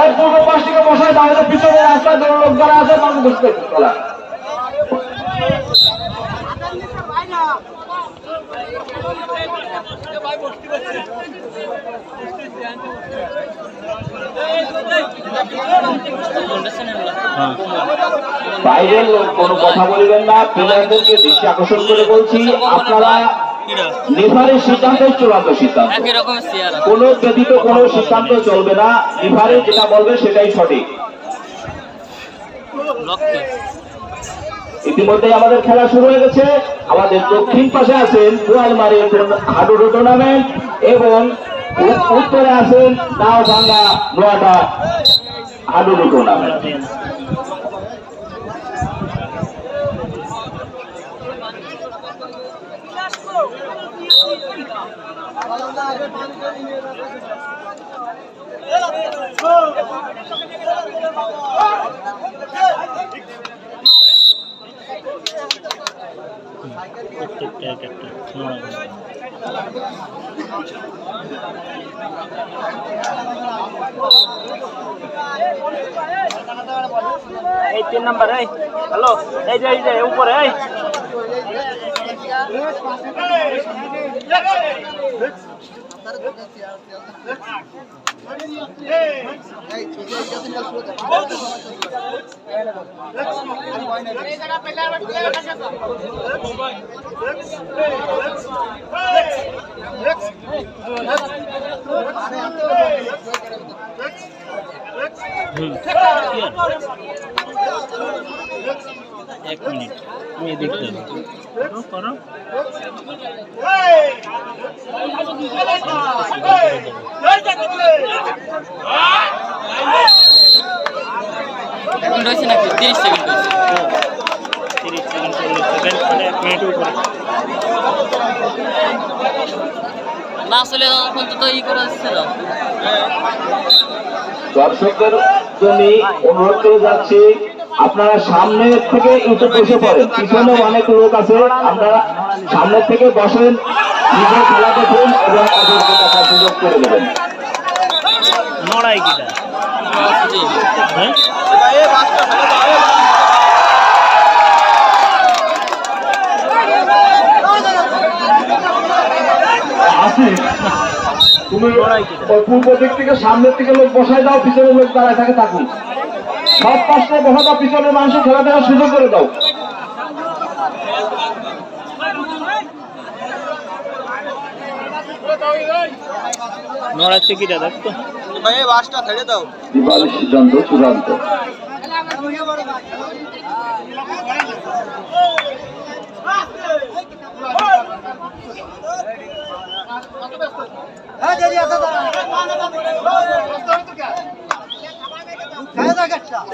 এক দুটো পাশ থেকে বসায় তাহলে পিছনে রাস্তায় লোক যারা আছে তাকে বুঝতে চলা বাইরের লোক কোনো কথা বলবেন না। প্লেয়ারদেরকে দৃষ্টি আকর্ষণ করে বলছি, আপনারা লিভারের সিদ্ধান্ত চূড়ান্ত সিদ্ধান্ত, কোনো ব্যতীত কোনো সিদ্ধান্ত চলবে না। লিভারে যেটা বলবে সেটাই সঠিক। ইতিমধ্যে আমাদের খেলা শুরু হয়ে গেছে। আমাদের দক্ষিণ পাশে আছেন বোয়ালমারি হাডুডু টুর্নামেন্ট এবং উত্তরে আছেন নাওভাঙ্গা নোয়াটা হাডুডু টুর্নামেন্ট। এই 3 নাম্বার এই হ্যালো এই যে উপরে এই एक मिनट ये देखते हैं करो এখন রয়েছে নাকি 30 সেকেন্ড রয়েছে 30 সেকেন্ড চলে 1 মিনিট উপরে না আসলে অন্তত ই করে দিচ্ছিল। দর্শকদের জন্য অনুরোধ করে যাচ্ছি, আপনারা সামনে থেকে একটু বসে পড়েন, পিছনে অনেক লোক আছে, আপনারা সামনে থেকে বসেন, নিজের খেলা দেখুন এবং ওদেরকে দেখার সুযোগ করে দেবেন। নড়াই কিটা হ্যাঁ আসি তুমি পূর্ব দিক থেকে সামনের থেকে লোক বসায় দাও, পিছনের লোক দাঁড়ায় থাকে থাকুন। সব পাশে বসা দাও, পিছনের মানুষের খেলা দেওয়ার সুযোগ করে দাও। নড়াচ্ছে কিটা দেখতো ভাই বাসটা ছেড়ে দাও। দিবাল সিদ্ধান্ত চূড়ান্ত।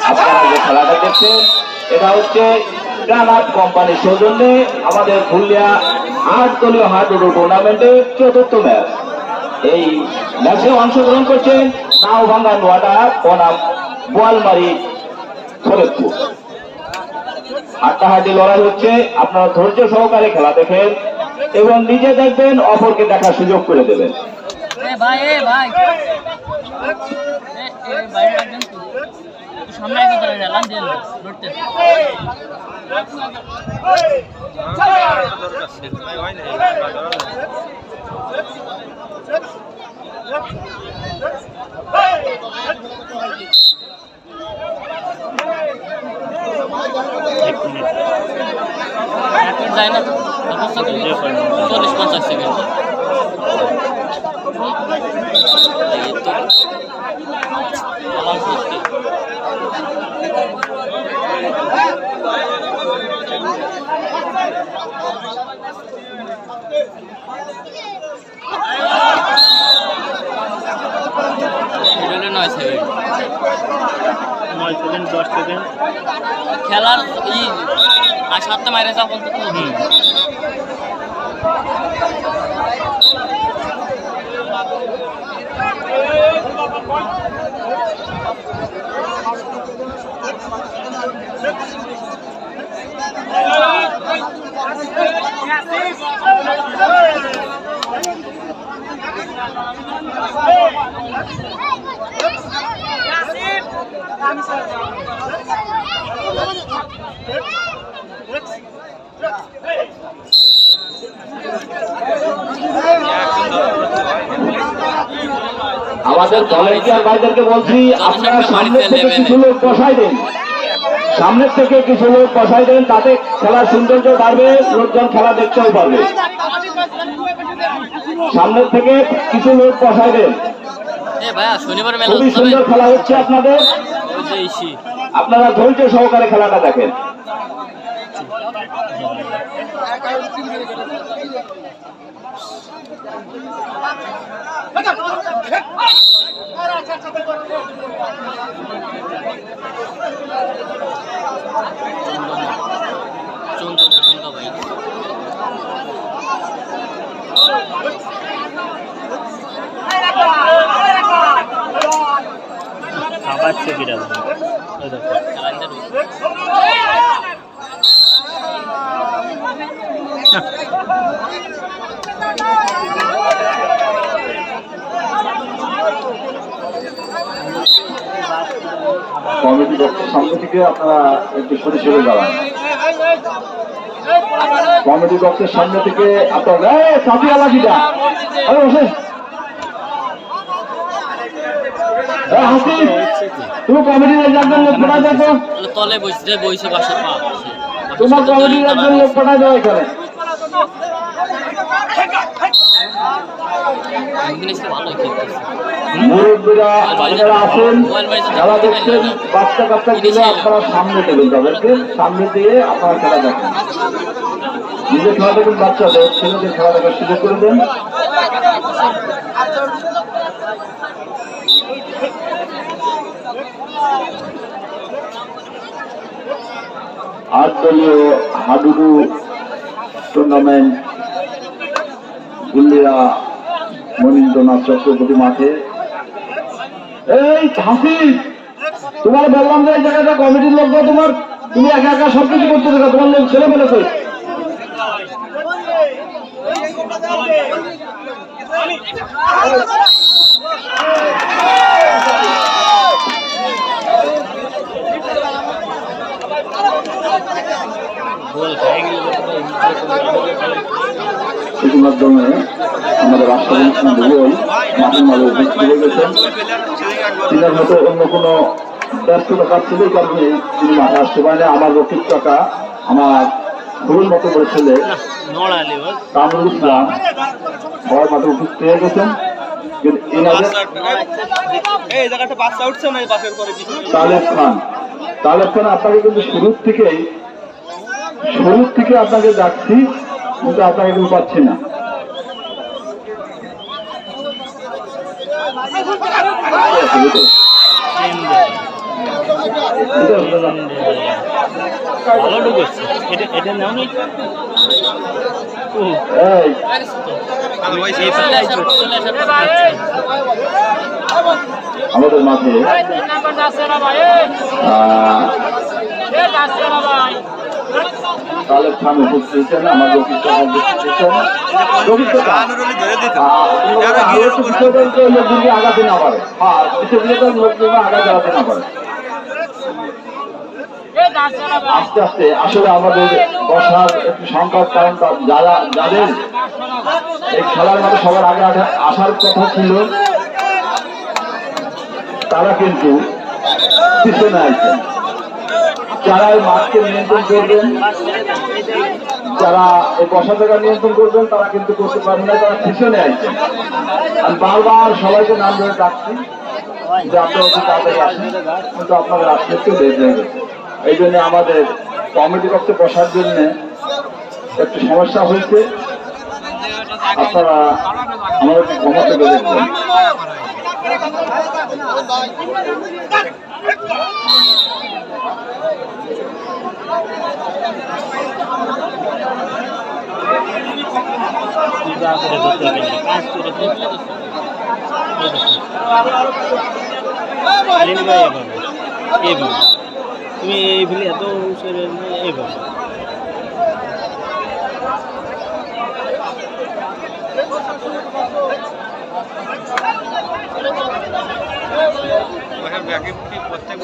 আপনারা যে খেলাটা দেখছেন এটা হচ্ছে গ্রানাট কোম্পানির সৌজন্যে আমাদের ফুলিয়া 8 দলীয় হাডুডু টুর্নামেন্টের 4র্থ ম্যাচ। এই ম্যাচে অংশগ্রহণ করছেন নাওভাঙ্গা নোয়াটা বনাম বোয়ালমারি ফরিদপুর। হাড্ডাহাড্ডি লড়াই হচ্ছে, আপনারা ধৈর্য সহকারে খেলা দেখেন এবং নিজে দেখবেন, অপরকে দেখার সুযোগ করে দেবেন। সামনে লড়তে যায় না 40-50 সেকেন্ড খেলার ই আর 7টা মাইরে যাও বলতে তো আমাদের ভলেন্টিয়ার ভাইদেরকে বলছি আপনারা সামনের থেকে কিছু লোক বসাই দেন, সামনের থেকে কিছু লোক বসাই দেন, তাতে খেলার সৌন্দর্য বাড়বে, লোকজন খেলা দেখতেও পারবে। সামনের থেকে কিছু লোক বসাই দেন। খুবই সুন্দর খেলা হচ্ছে আপনাদের, আপনারা ধৈর্য সহকারে খেলাটা দেখেন। খাবাচ্ছে বিড়াল কমিটি বক্সের সামনে থেকে আপনারা একটু সরে সরে দাঁড়ান। কমিটি বক্সের সামনে থেকে আপনারা চাপিয়া লাগিটা হাসিব, তুমি কমিটির একজন লোক পাঠাই দাও, তলে বসে বইছে বাসা তোমার কমিটির একজন লোক পাঠাই দাও এখানে। মুরব্বীরা আপনারা আছেন, খেলা দেখছেন, বাচ্চা কাচ্চা গুলো আপনারা সামনে দেবেন, তাদেরকে সামনে দিয়ে আপনারা খেলা দেখেন। নিজের খেলা দেখুন, বাচ্চাদের ছেলেদের খেলা দেখার সুযোগ করে দেন। আট দলীয় হাডুডু টুর্নামেন্ট গুল্লিরা মনীন্দ্রনাথ চক্রবর্তী মাঠে। এই হাসিব, তোমার বললাম যে এই জায়গাটা কমিটির লোক, তোমার তুমি একা একা সবকিছু করতে থাকো, তোমার লোক ছেলে মেলে কই? সেটির মাধ্যমে আমাদের রাষ্ট্রপতি মাঠের মাঝে উপস্থিত হয়ে গেছেন। তিনার হয়তো অন্য কোনো ব্যস্ততা কাটছিল, এই কারণে তিনি মাঠে আসতে পারেন। আমার রফিক টাকা, আমার ভুল মতো করে ছেলে কামরুল ইসলাম সবাই মাঠে উপস্থিত হয়ে গেছেন। তালেব খান, আপনাকে কিন্তু শুরুর থেকে আপনাকে ডাকছি, কিন্তু আপনাকে কিন্তু পাচ্ছি না। ভালো ঢুকেছে এটা নাও নি আমাদের মাঝে তালেব খান উপস্থিত হয়েছেন, আমার আগাতে না পারে, লোকজন আগা জ্বালাতে না পারে। আস্তে আস্তে আসলে আমাদের বসার একটু সংকট, কারণ যাদের এই খেলার মাঠে সবার আগে আসার কথা ছিল তারা কিন্তু পিছনে আছেন। যারা এই মাঠকে নিয়ন্ত্রণ করবেন, যারা এই বসা জায়গা নিয়ন্ত্রণ করবেন, তারা কিন্তু করতে পারবেন না, তারা পিছনে আছেন। আমি বারবার সবাইকে নাম ধরে ডাকছি যে আপনারা একটু তাড়াতাড়ি আসেন, কিন্তু আপনাদের আসতে একটু দেরি হয়ে গেছে। এই জন্য আমাদের কমিটি কক্ষে বসার জন্য একটু সমস্যা হয়েছে। আপনারা আমাদের ক্ষমা করে দেখবেন। তুমি এই ভুলে এত এইভাবে প্রত্যেক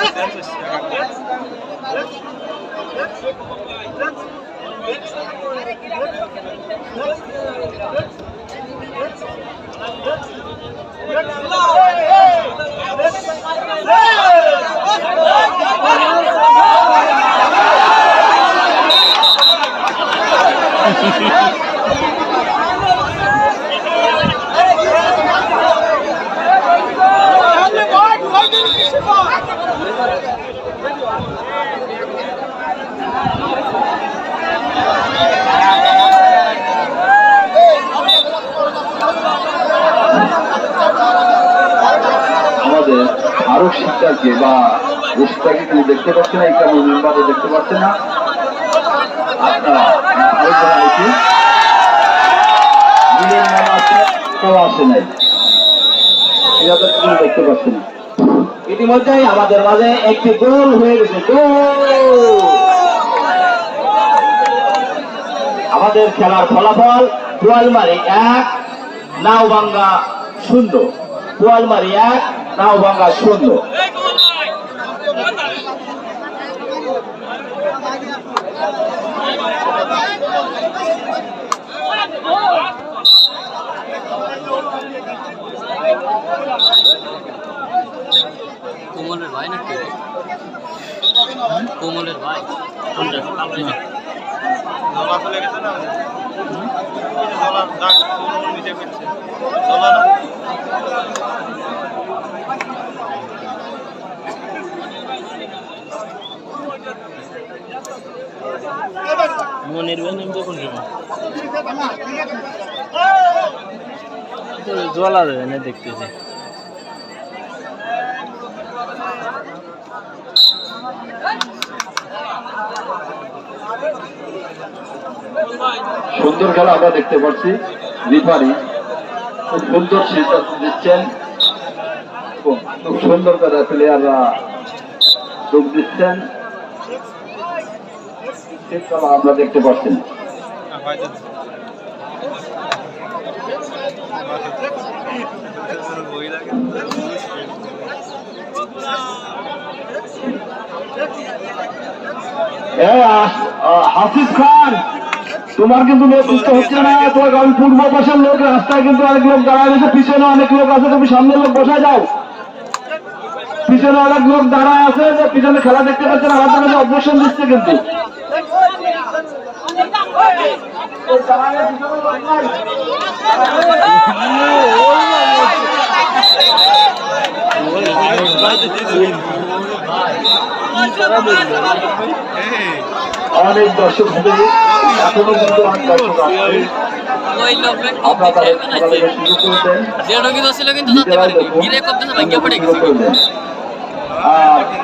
মাস্টারকে বা রেস্টাকে কেউ দেখতে পাচ্ছে না, এই কারণে মেম্বারে দেখতে পাচ্ছে না। আপনারা কেউ আসে নাই, দেখতে পাচ্ছি না। ইতিমধ্যেই আমাদের মাঝে একটি গোল হয়ে গেছে। আমাদের খেলার ফলাফল পোয়ালমারি 1, নাওভাঙ্গা 0। পোয়ালমারি 1, নাওভাঙ্গা 0। কোমলের ভাই নাকি? কোমলের ভাই মনের বেন কখন জ্বলা দেবে না দেখতেছি। সুন্দর খেলা আমরা দেখতে পাচ্ছি। রিফারি খুব সুন্দর সিদ্ধান্ত দিচ্ছেন, খুব সুন্দর করে প্লেয়াররা যোগ দিচ্ছেন। খেলা আমরা দেখতে পাচ্ছি না। হাফিজ খান, তোমার কিন্তু নেতৃত্ব হচ্ছে না। তোমার পূর্ব পাশের লোক, রাস্তায় কিন্তু অনেক লোক দাঁড়ায় রয়েছে, পিছনে অনেক লোক আছে, তুমি সামনের লোক বসায় যাও। পিছনে অনেক লোক দাঁড়ায় আছে, যে পিছনে খেলা দেখতে পাচ্ছেন, আমাদের কাছে অবসর দিচ্ছে কিন্তু। অনেক দর্শক হবে, এখনো কিন্তু অনেক দর্শক আছে। আপনারা তাদের সুযোগ করবেন,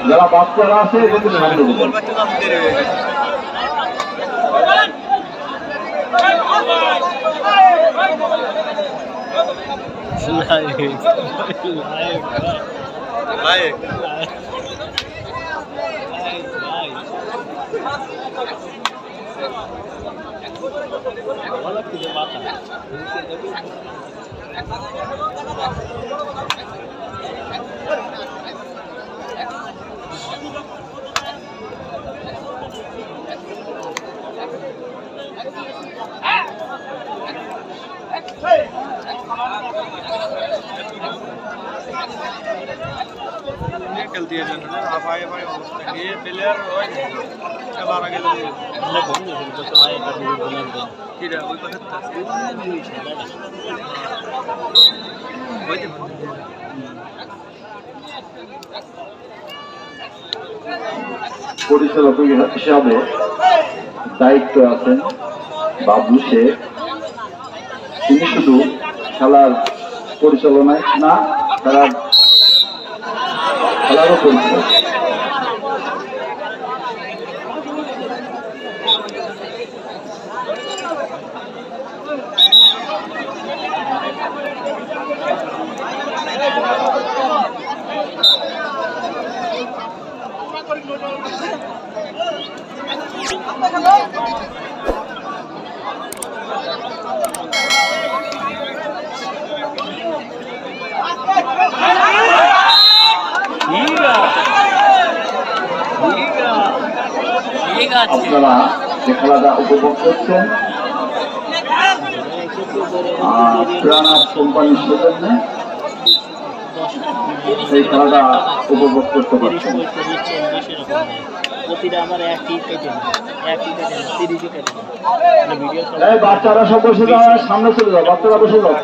যারা বাচ্চারা আছে কিন্তু সামনে দেবেন। পরিচালক হিসাবে দায়িত্ব আছেন বাবু শেখ। তিনি শুধু খেলার পরিচালনায় না, খেলারও পরিচালনা। আপনারা যে খেলাটা উপভোগ করছেন প্রাণাপ কোম্পানির সৌজন্যে সেই খেলাটা উপভোগ করতে পারছেন। বাচ্চারা সব বসে যাও, সামনে চলে যাও, বাচ্চারা বসে যাও।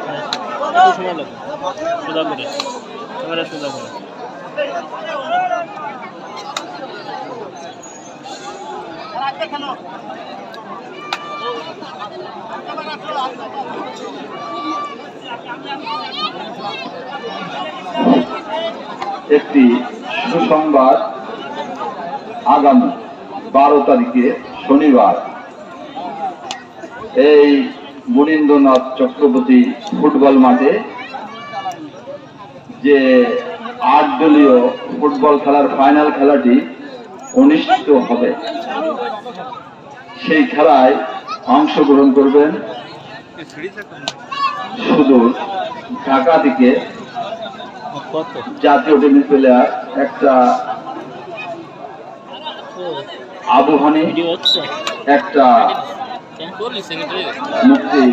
একটি সুসংবাদ, আগামী 12 তারিখে শনিবার এই মুনীন্দ্রনাথ চক্রবর্তী ফুটবল মাঠে যে 8 দলীয় ফুটবল খেলার ফাইনাল খেলাটি অনুষ্ঠিত হবে। সেই খেলায় অংশগ্রহণ করবেন সুদূর ঢাকা থেকে জাতীয় টিমের প্লেয়ার একটা আবু হানি, একটা মুক্তি।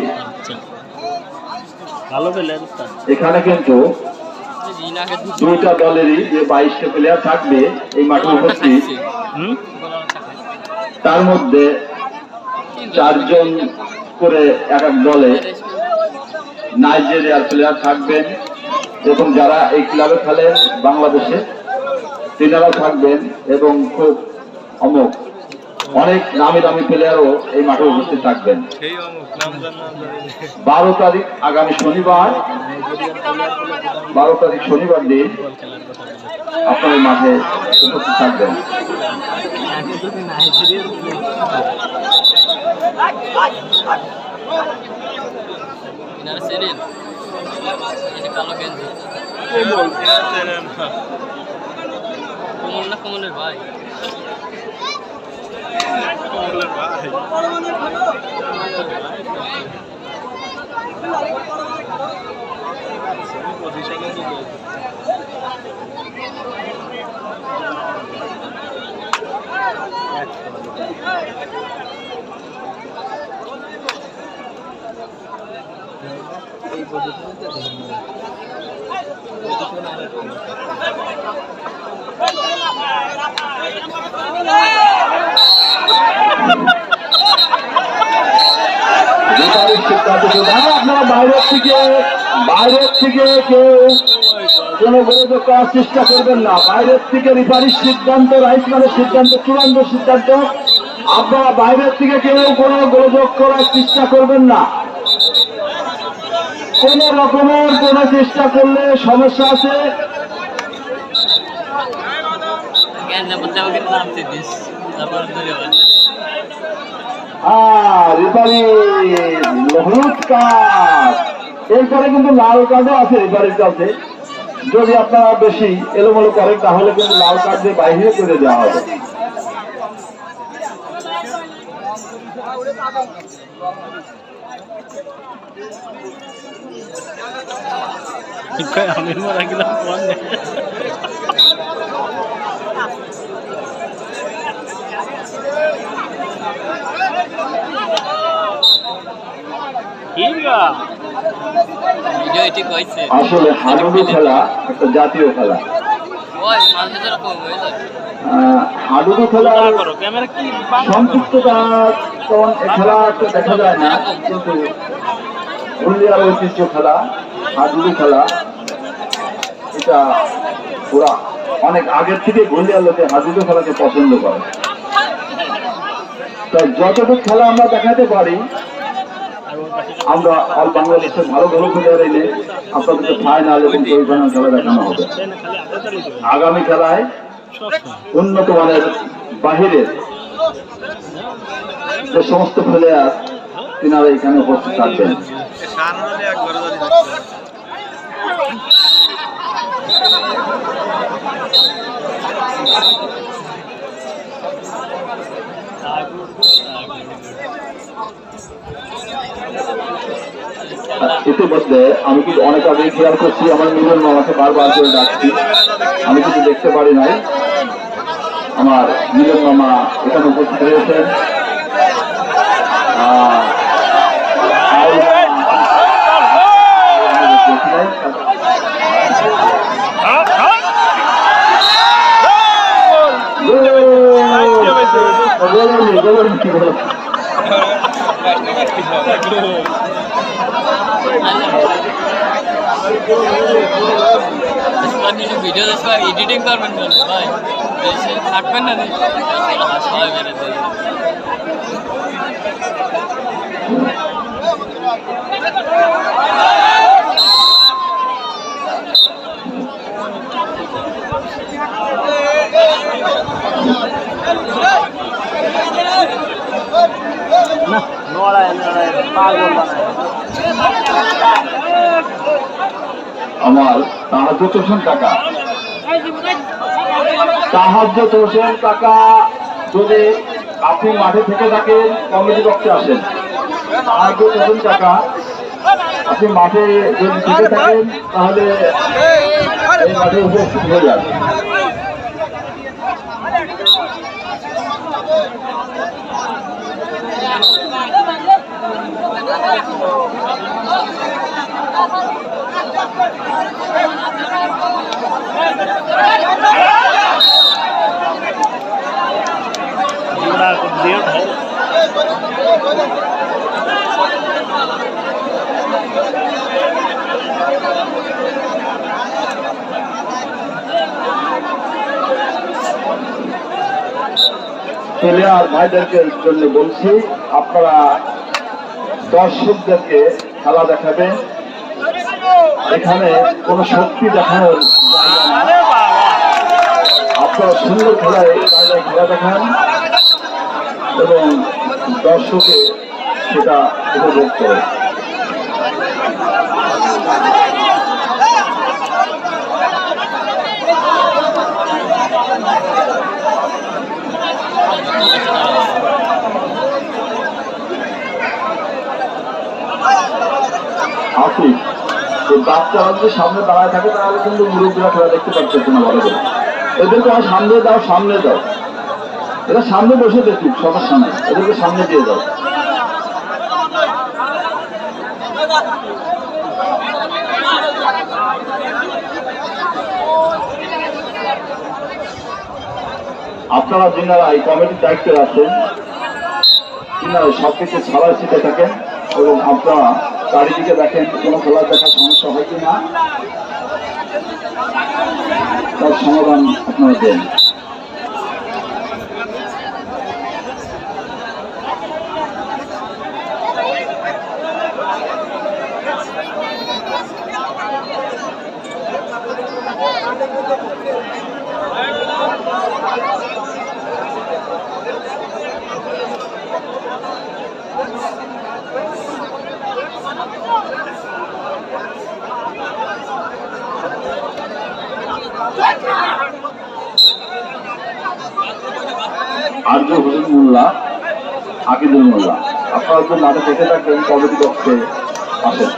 এখানে কিন্তু দুইটা দলেরই যে 22টা প্লেয়ার থাকবে এই মাঠে উপস্থিত, তার মধ্যে 4 জন করে এক এক দলে নাইজেরিয়ার প্লেয়ার থাকবেন এবং যারা এই ক্লাবে খেলেন বাংলাদেশে তিনারা থাকবেন এবং খুব অনেক নামি দামি প্লেয়ারও এই মাঠে উপস্থিত থাকবেন। 12 তারিখ আগামী শনিবার, 12 তারিখ শনিবার দিন আপনার মাঠে উপস্থিত থাকবেন। কমলের ভাই আপনারা বাইরের থেকে কেউ কোনো গোলযোগ করার চেষ্টা করবেন না। বাইরের থেকে রেফারির সিদ্ধান্ত, রাইসম্যানের সিদ্ধান্ত, চূড়ান্ত সিদ্ধান্ত। আপনারা বাইরের থেকে কেউ কোনো গোলযোগ করার চেষ্টা করবেন না। কোন রকমের কোন চেষ্টা করলে সমস্যা আছে। রেফারি হলুদ কার্ড, এরপরে কিন্তু লাল কার্ডও আছে রেফারির কাছে। যদি আপনারা বেশি এলোমেলো করেন তাহলে কিন্তু লাল কার্ড দিয়ে বাইরে করে দেওয়া হবে। আমি মারা গেলাম আসলে হাডুডু খেলা একটা জাতীয় খেলা। হাডুডু খেলার সম্পৃক্ততা তেমন খেলা দেখা যায় না, কিন্তু হলদিয়ার ঐতিহ্য খেলা হাডুডু খেলা, এটা ওরা অনেক আগের থেকে হলদিয়ার লোকে হাডুডু খেলাকে পছন্দ করে। তাই যতটুকু খেলা আমরা দেখাতে পারি, আমরা অল বাংলাদেশের ভালো ভালো প্লেয়ার এনে আপনাদেরকে ফাইনাল এবং সেমিফাইনাল খেলা দেখানো হবে। আগামী খেলায় উন্নত মানের বাহিরের যে সমস্ত প্লেয়ার তিনারা এখানে উপস্থিত থাকবেন। ইতিমধ্যে আমি কিন্তু অনেক আগে খেয়াল করছি, আমার মিলন মামাকে বারবার করে ডাকছি, আমি কিন্তু দেখতে পারি নাই। আমার মিলন মামা এখানে উপস্থিত হয়েছেন। ভিডিও এডিটিং করবেন ভাই, থাকবেন না আমার তাহাজ্জুদ হোসেন কাকা। তাহাজ্জুদ হোসেন কাকা, যদি আপনি মাঠে থেকে থাকেন কমিটি বক্সে আসেন। তাহাজ্জুদ হোসেন কাকা, আপনি মাঠে যদি থেকে থাকেন তাহলে এই মাঠে উপস্থিত হয়ে যান। जोड़ा कम्प्लीट है। প্লেয়ার ভাইদেরকে জন্য বলছি, আপনারা দর্শকদেরকে খেলা দেখাবেন, এখানে কোন শক্তি দেখানোর জায়গা না। আপনারা সুন্দর খেলায় কায়দায় খেলা দেখান এবং দর্শকে সেটা উপভোগ করে। আসিফ, তো বাচ্চারা যদি সামনে দাঁড়ায় থাকে তাহলে কিন্তু মুরব্বীরা খেলা দেখতে পাচ্ছে না ভালো করে। এদেরকে আমার সামনে দাও, সামনে দাও, এরা সামনে বসে দেখুক, সমস্যা নাই, এদেরকে সামনে দিয়ে দাও। আপনারা যিনারা এই কমিটির দায়িত্বে আছেন, তিনারা সবকিছু ছাড়াই শিখে থাকেন এবং আপনারা চারিদিকে দেখেন কোনো খেলা দেখার সমস্যা হয় কিনা, তার সমাধান আপনারা দেন। আর্য হোসেন মোল্লা, আকিদুল মোল্লা, আপনারা যদি মাঠে থেকে থাকবেন কমিটি বক্সে আসেন।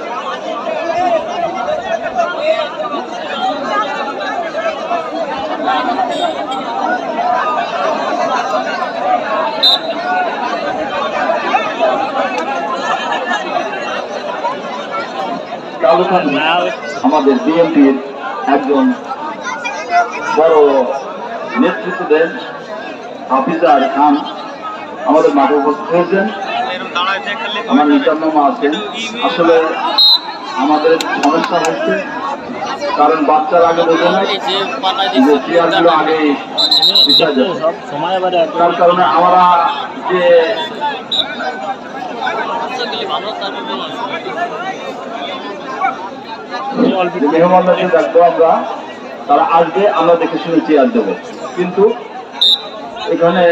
আমাদের বিএনপির একজন বড় নেতৃত্ব দেন হাফিজার খান আমাদের মাঠে উপস্থিত হয়েছেন। আমার নিজাম মামা আছেন। আসলে আমাদের সমস্যা হচ্ছে, কারণ বাচ্চারা আগে বোঝে না যে চেয়ারগুলো আগে বিচার যাবে, তার কারণে আমরা যে মেহমানদেরকে দেখবো আমরা, তারা আসবে, আমরা দেখে শুনে চেয়ার দেবো, কিন্তু এখানে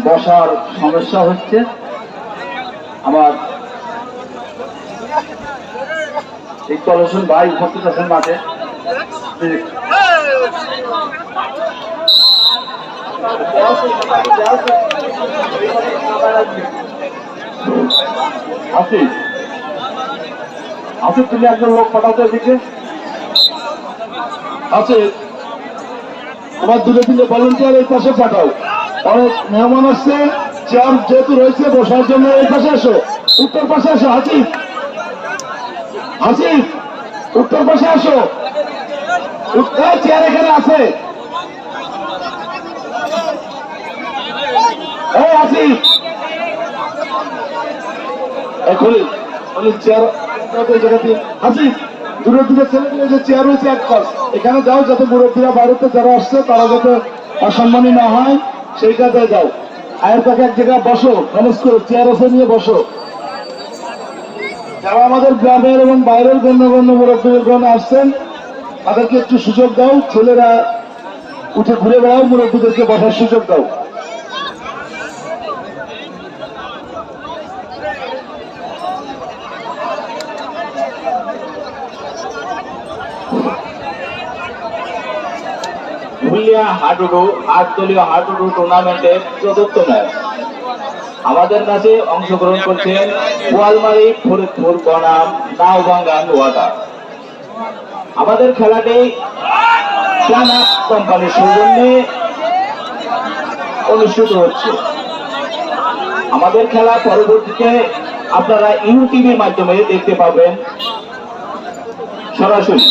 বসার সমস্যা হচ্ছে। আমার ইকবাল হোসেন ভাই উপস্থিত আছেন মাঠে। আসিফ, আসিফ তুমি একজন লোক পাঠাতে দিকে। আসিফ, তোমার দূরে দিলে ভলেন্টিয়ার এই পাশে পাঠাও। অনেক মেহমান আসছে, চেয়ার যেহেতু রয়েছে বসার জন্য এই পাশে আসো, উত্তর পাশে আসো। আসিফ, আসিফ উত্তর পাশে আসো, চেয়ার এখানে আছে। এই আসিফ, এখনই চেয়ার জায়গাতে। আসিফ, দূরে দূরে ছেলেগুলো যে চেয়ার রয়েছে এক পাশ, এখানে যাও, যাতে মুরব্বীরা বাইরেতে যারা আসছে তারা যাতে অসম্মানী না হয় সেই কাজে যাও। আয়ের কাছে এক জায়গায় বসো, ম্যানেজ করে চেয়ার আছে নিয়ে বসো। যারা আমাদের গ্রামের এবং বাইরের গণ্যমান্য মুরব্বীগণ আসছেন তাদেরকে একটু সুযোগ দাও, ছেলেরা উঠে ঘুরে বেড়াও, মুরব্বীদেরকে বসার সুযোগ দাও। আশুলিয়া হাটদলীয় হাডুডু টুর্নামেন্টের চতুর্থ ম্যাচ। আমাদের কাছে অংশগ্রহণ করছেন বোয়ালমারি, ফরিদপুর, বনাম, নাওভাঙ্গা, নোয়াটা। আমাদের খেলাটি ক্লানাপ কোম্পানির সৌজন্যে অনুষ্ঠিত হচ্ছে। আমাদের খেলা পরবর্তীতে আপনারা ইউটিউবের মাধ্যমে দেখতে পাবেন সরাসরি।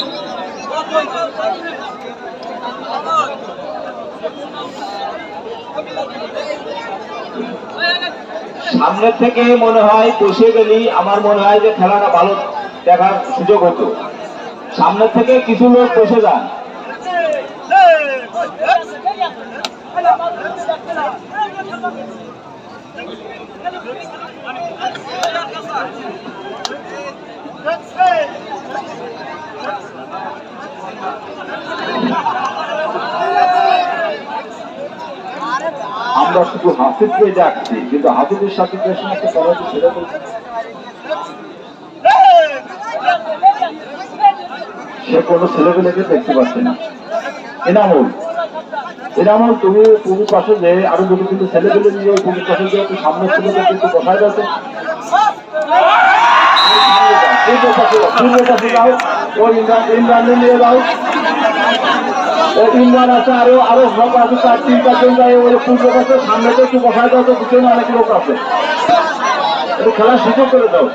সামনের থেকে মনে হয় বসে গেলেই আমার মনে হয় যে খেলাটা ভালো দেখার সুযোগ হতো। সামনের থেকে কিছু লোক বসে যান। আমরা শুধু হাফিজকে ডাকছি, কিন্তু হাফিজের সাথে যে সমস্ত কলেজে ছেড়ে সে কোনো ছেলেপেলেকে দেখতে পাচ্ছে না। এনামুল তুমি পাশে যে আরো দুটো কিন্তু ছেলেপেলে নিয়ে তুমি পাশে যে একটু সামনে ছেলেকে কিন্তু বসায় যাচ্ছে। ইমরান আছে, আরো সব আছে, 4-3-4 জন ওই পূর্ব পাশে সামনে তো একটু বসায় দাও, তো পিছনে অনেক লোক আছে, একটু খেলার সুযোগ করে দাও।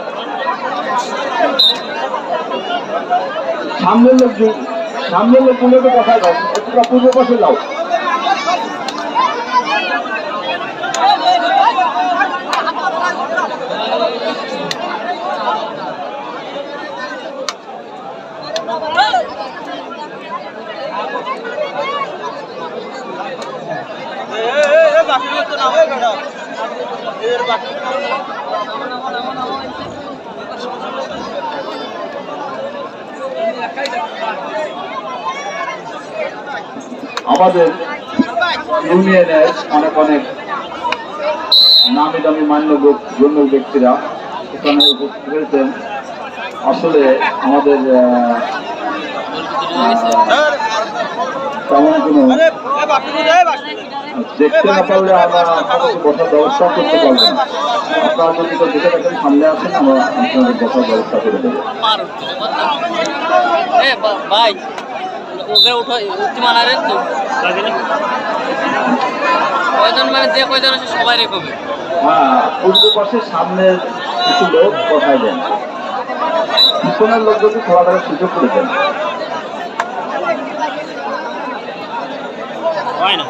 সামনের লোকগুলোকে বসায় দাও, একটু পূর্ব পাশে যাও। আমাদের ইউনিয়নের অনেক নামি দামি মান্যগণ্য ব্যক্তিরা এখানে উপস্থিত হয়েছেন। আসলে আমাদের তেমন কোনো দেখতে না পারলে আমরা বসার ব্যবস্থা করতে পারবো না। আপনারা যদি তো দেখে থাকেন সামনে আছেন, আমরা আপনাদের বসার ব্যবস্থা করে দেবো। ভাই ওকে উঠতে মানারেন তো কয়জন, মানে যে কয়জন আছে সবাই রেখবে। হ্যাঁ, পূর্ব পাশের সামনের কিছু লোক বসায় দেন, পিছনের লোক যদি খেলাধুলার সুযোগ করে দেন। হয় না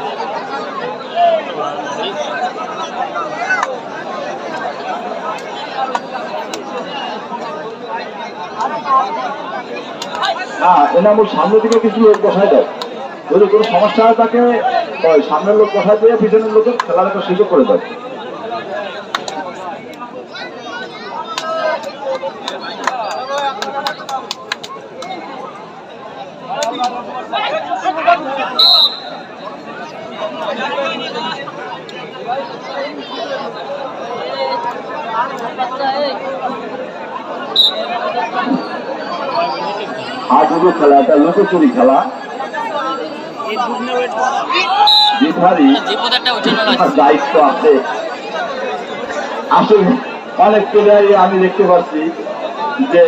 হ্যাঁ, এনামুল সামনের দিকে কিছু লোক বসায় দাও। যদি কোনো সমস্যা হয় তাকে সামনের লোক বসায় দিয়ে পিছনের লোকের খেলার একটা সুযোগ করে দাও। হাডুডু খেলা, এটা লুকোচুরি খেলা। দায়িত্ব আছে আসলে অনেক প্লেয়ারই আমি দেখতে পাচ্ছি যে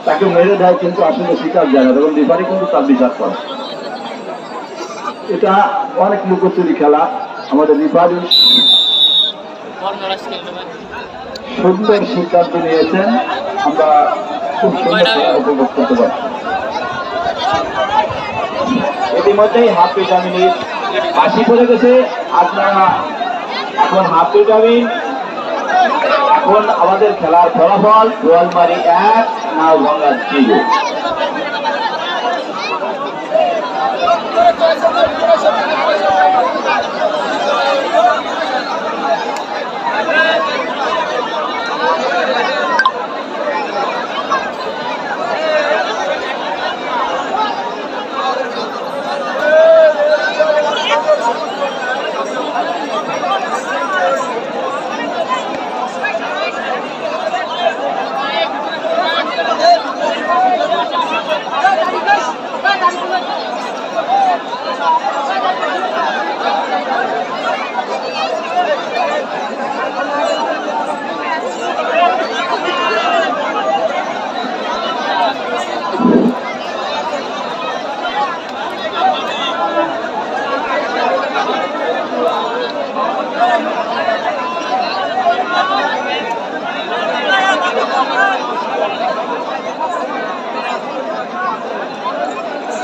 তাকে মেরে দেয়, কিন্তু আসলে শিকার যায় না, তখন রেফারি কিন্তু তার বিচার করে। এটা অনেক লুকোচুরি খেলা। আমাদের রেফারি সুন্দর সিদ্ধান্ত নিয়েছেন, আমরা খুব সুন্দর উপভোগ করতে পারি। ইতিমধ্যেই হাফ ভিটামিনের 80 পড়ে গেছে। আপনারা এখন হাফ ভিটামিন, এখন আমাদের খেলার ফলাফল বোয়ালমারি 1, নাওভাঙ্গা 0। না